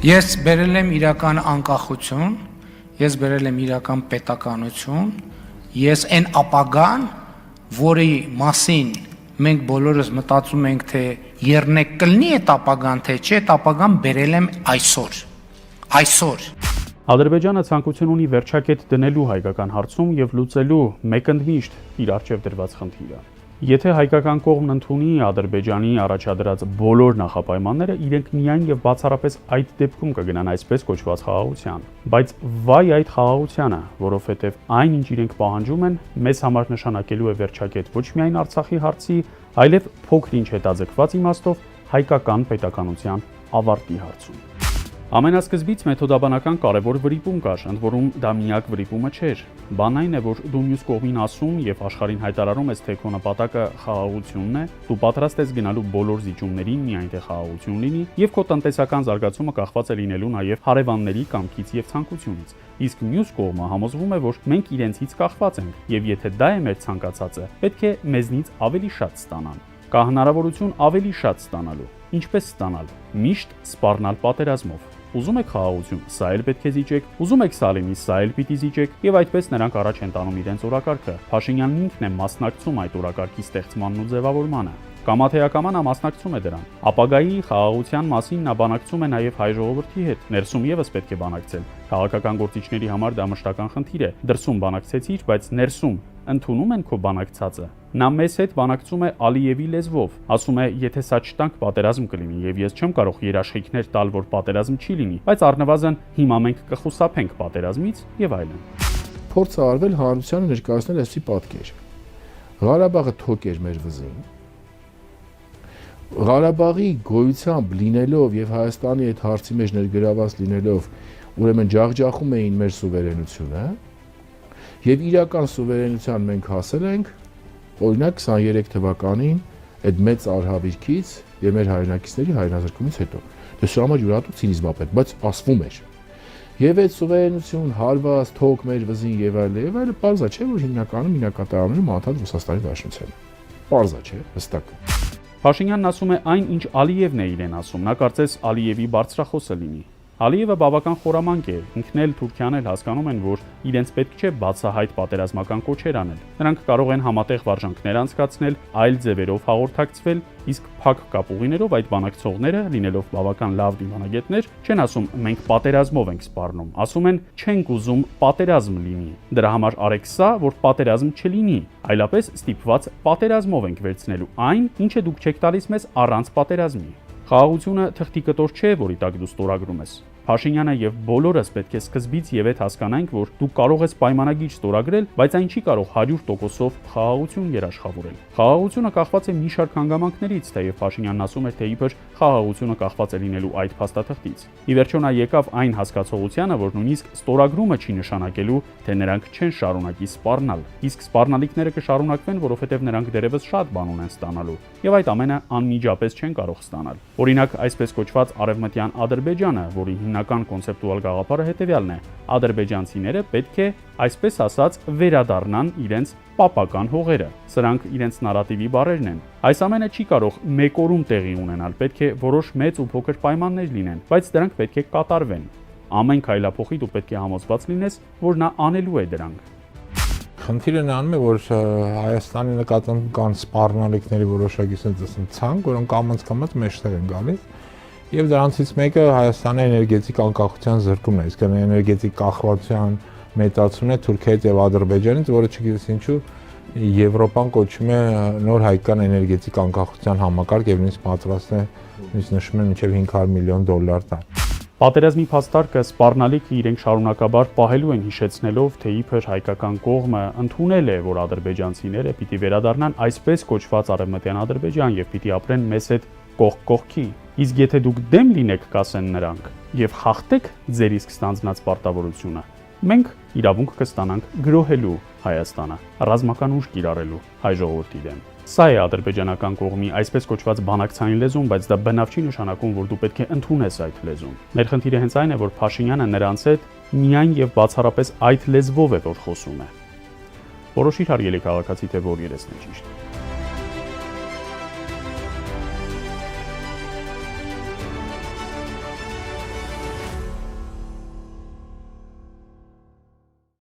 Ես բերել եմ իրական անկախություն, ես բերել եմ իրական պետականություն, ես այն ապագան, որի մասին մենք բոլորս մտածում ենք, թե եռնեք կլինի այդ ապագան, թե չէ, այդ ապագան բերել եմ այսօր։ Ադրբեջանը ցանկություն ունի վերջակետ դնելու հայկական հարցում եւ լուծելու մեկընդմիշտ իր առջև դրված խնդիրը։ Եթե հայկական կողմն ընդունի Ադրբեջանի առաջադրած բոլոր նախապայմանները, իրենք միայն եւ բացառապես այդ դեպքում կգնան այսպես կոչված խաղաղության։ Բայց վայ այդ խաղաղությանը, որովհետեւ այն, ինչ իրենք պահանջում են, մեզ համար նշանակելու է վերջակետ ոչ միայն Արցախի հարցի, այլև փոքր-ինչ հետաձգված իմաստով հայկական պետականության ավարտի հարցում։ Ամենասկզբից մեթոդաբանական կարևոր վրիպում կար, ընդ որում դա միակ վրիպումը չէր։ Բան այն է, որ դու մյուս կողմին ասում եւ աշխարհին հայտարարում ես, թե քո նպատակը խաղաղությունն է, դու պատրաստ ես գնալու բոլոր զիջումներին, միայն թե խաղաղություն լինի, եւ քո տնտեսական զարգացումը կախված է լինելու նաեւ հարևանների կամքից եւ ցանկությունից։ Իսկ մյուս կողմը համոզվում է, որ մենք իրենցից կախված ենք, եւ եթե դա է մեր ցանկացածը, պետք է մեզնից ավելի շատ ստանան։ Կա հնարավորություն ավելի շատ ստանալու։ Ինչպես ստանալ։ Միշտ սպառնալ պատերազմով։ Ուզում եք խաղաղություն, սա էլ պետք է զիջեք, ուզում եք սա լինի, սա էլ պիտի զիջեք, եւ այդպես նրանք առաջ են տանում իրենց օրակարգը։ Փաշինյանն ինքն է մասնակցում այդ օրակարգի ստեղծմանն ու ձևավորմանը։ Կամա նա մասնակցում է դրան։ Ապագայի խաղաղության մասին նա բանակցում է նաև հայ ժողովրդի հետ։ Ներսում եւս պետք է բանակցել։ Քաղաքական գործիչների համար դա մշտական խնդիր է։ Դրսում բանակցեցիր, բայց ներսում ընդունում են քո բանակցածը։ Նա մեզ հետ բանակցում է Ալիևի լեզվով։ Ասում է, եթե սա չտանք, պատերազմ կլինի, եւ ես չեմ կարող երաշխիքներ տալ, որ պատերազմ չի լինի, բայց առնվազն հիմա մենք կխուսափենք պատերազմից եւ այլն։ Փորձ է արվել հանրությանը ներկայացնել այսի պատկեր։ Ղարաբաղը թոք էր մեր վզին։ Ղարաբաղի գոյությամբ լինելով եւ Հայաստանի այդ հարցի մեջ ներգրաված լինելով, ուրեմն ջախջախում էին մեր սուվերենությունը, եւ իրական սուվերենության մենք հասել ենք, օրինակ 23 թվականին այդ մեծ արհավիրքից եւ մեր հայրենակիցների հայրենազրկումից հետո։ Դա սա համար յուրատու ցինիզմապետ, բայց ասվում էր։ Եվ այդ սուվերենություն, հարված, թոք մեր վզին եւ այլը, պարզա չէ, որ հիմնականում ինակատարանում անդադ Ռուսաստանի Դաշնության։ Պարզա չէ, հստակ։ Փաշինյանն ասում է այն, ինչ Ալիևն է իրեն ասում, նա կարծես Ալիևի բարձրախոսը լինի։ Ալիևը բավական խորամանկ է, ինքն էլ Թուրքիան էլ հասկանում են, որ իրենց պետք չէ բացահայտ պատերազմական կոչեր անել։ Նրանք կարող են համատեղ վարժանքներ անցկացնել, այլ ձևերով հաղորդակցվել, իսկ փակ կապուղիներով այդ բանակցողները, լինելով բավական լավ դիվանագետներ, չեն ասում մենք պատերազմով ենք սպառնում, ասում են չենք ուզում պատերազմ լինի։ Դրա համար արեք սա, որ պատերազմ չլինի, այլապես ստիպված պատերազմով ենք վերցնելու այն, ինչը դուք չեք տալիս մեզ առանց պատերազմի։ Խաղաղությունը թղթի կտոր չէ, որի տակ դու ստորագրում ես։ Փաշինյանը եւ բոլորս պետք է սկզբից եւ հետ հասկանանք, որ դու կարող ես պայմանագիր ստորագրել, բայց այն չի կարող 100%-ով խաղաղություն երաշխավորել։ Խաղաղությունը կախված է մի շարք հանգամանքներից, թեև Փաշինյանն ասում էր, թե իբր խաղաղությունը կախված է լինելու այդ փաստաթղթից։ Ի վերջո նա եկավ այն հասկացողությանը, որ նույնիսկ ստորագրումը չի նշանակելու, թե նրանք չեն շարունակի սպառնալ, իսկ սպառնալիքները կշարունակվեն, որովհետեւ նրանք դեռևս շատ բան ունեն ստանալու, եւ այդ ամենը անմիջապես չեն կարող ստանալ։ Օրինակ, այսպես կոչված արևմտյան Ադրբեջանը, որի հիմնական կոնցեպտուալ գաղափարը հետևյալն է. ադրբեջանցիները պետք է, այսպես ասած, վերադառնան իրենց պապական հողերը։ Սրանք իրենց նարատիվի բառերն են։ Այս ամենը չի կարող մեկ օրում տեղի ունենալ, պետք է որոշ մեծ ու փոքր պայմաններ լինեն, բայց դրանք պետք է կատարվեն։ Ամեն քայլափոխի դու պետք է համոզված լինես, որ նա անելու է դրանք։ Խնդիրը նրանում է, որ Հայաստանի նկատմամբ կան սպառնալիքների որոշակի ցանկ, որոնք կամաց մեջտեղ են գալիս։ Եվ դրանցից մեկը Հայաստանի էներգետիկ անկախության զրկումն է, իսկ էներգետիկ կախվածության մեծացումն է Թուրքիայից եւ Ադրբեջանից, որը չգիտես ինչու Եվրոպան կոչում է նոր հայկական էներգետիկ անկախության համակարգ եւ նույնիսկ պատրաստ է նշում են մինչեւ $500 միլիոն տալ։ Պատերազմի փաստարկը սպառնալիքը իրենք շարունակաբար պահելու են հիշեցնելով, թե իբր հայկական կողմը ընդունել է, որ ադրբեջանցիները պիտի վերադառնան այսպես կոչված արևմտյան Ադրբեջան եւ պիտի ապրեն մեզ հետ կողք կողքի։ Իսկ եթե դուք դեմ լինեք, կասեն նրանք, եւ հաղթեք ձեր իսկ ստանձնած պարտավորությունը, մենք իրավունք կստանանք գրոհելու Հայաստանը, ռազմական ուժ կիրառելու հայ ժողովրդի դեմ։ Սա է ադրբեջանական կողմի այսպես կոչված բանակցային լեզուն, բայց դա բնավ չի նշանակում, որ դու պետք է ընդունես այդ լեզուն։ Մեր խնդիրը հենց այն է, որ Փաշինյանը նրանց հետ միայն եւ բացառապես այդ լեզվով է, որ խոսում է։ Որոշիր հարգելի քաղաքացի, թե որ երեսն է ճիշտ։